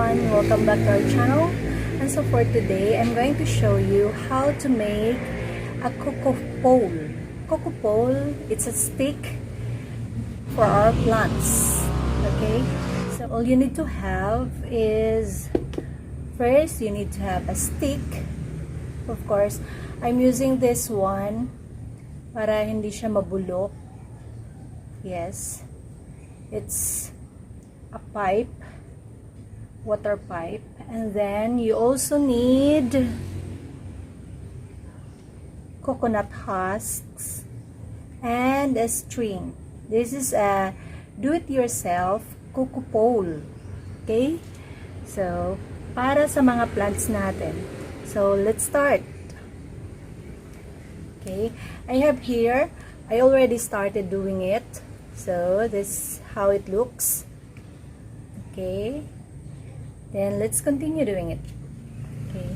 everyone, welcome back to our channel. And so for today, I'm going to show you how to make a coco pole. Coco pole, it's a stick for our plants. Okay, so all you need to have is, first you need to have a stick. Of course, I'm using this one para hindi siya mabulok. Yes, it's a pipe, water pipe, and then you also need coconut husks and a string. This is a do-it-yourself coco pole. Okay, so para sa mga plants natin. So let's start. Okay, I have here, I already started doing it. So this is how it looks. Okay, then let's continue doing it. Okay,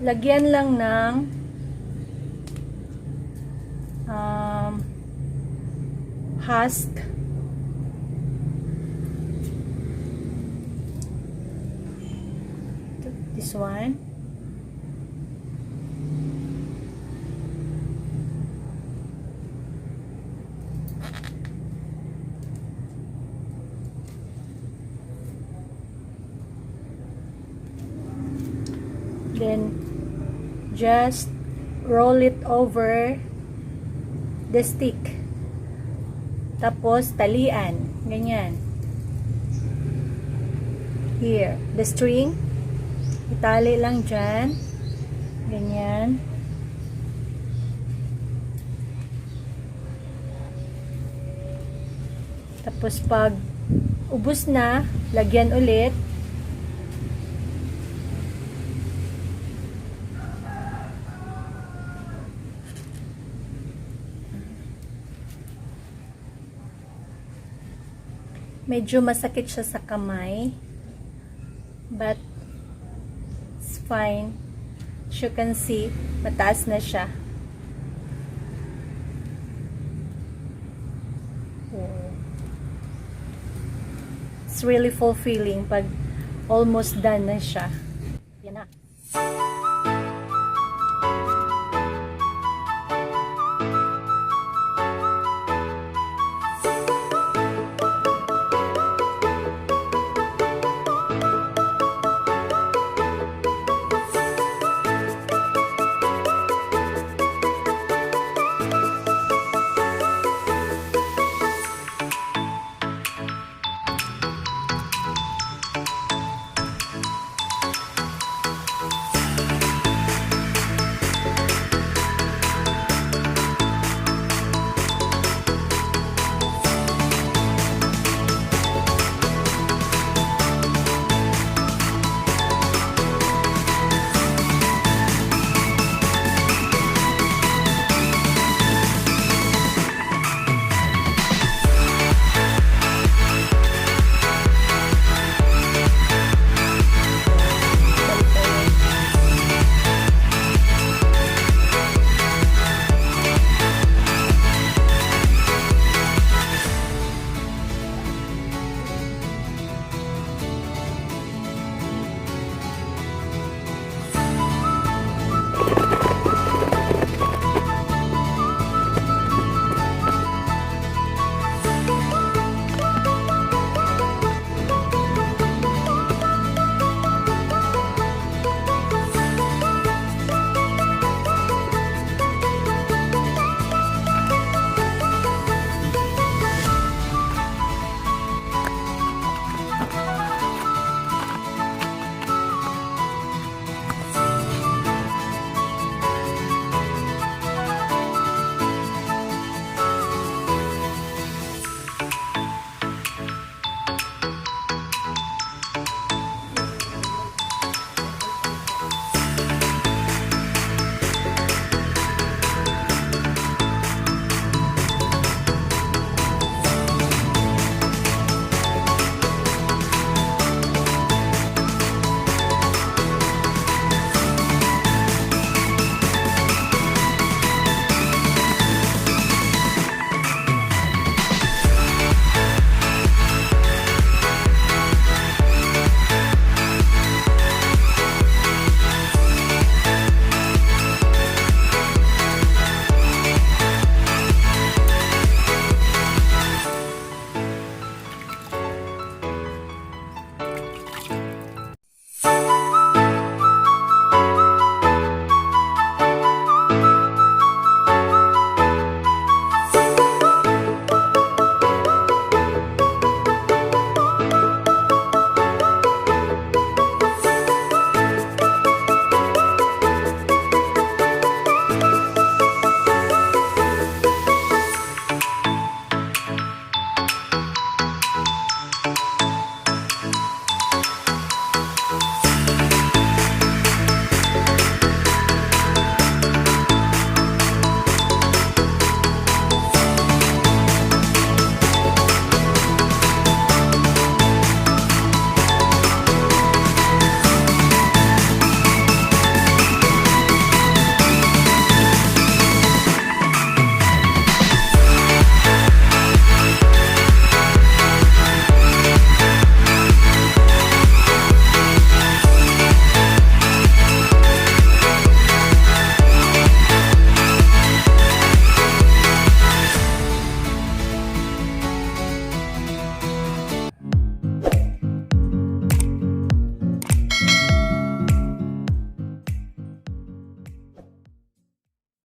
lagyan lang ng husk this one. Then just roll it over the stick, tapos talian ganyan. Here the string, itali lang dyan ganyan. Tapos pag ubos na, lagyan ulit. Medyo masakit siya sa kamay, but it's fine. As you can see, mataas na siya. It's really fulfilling pag almost done na siya. Yan na.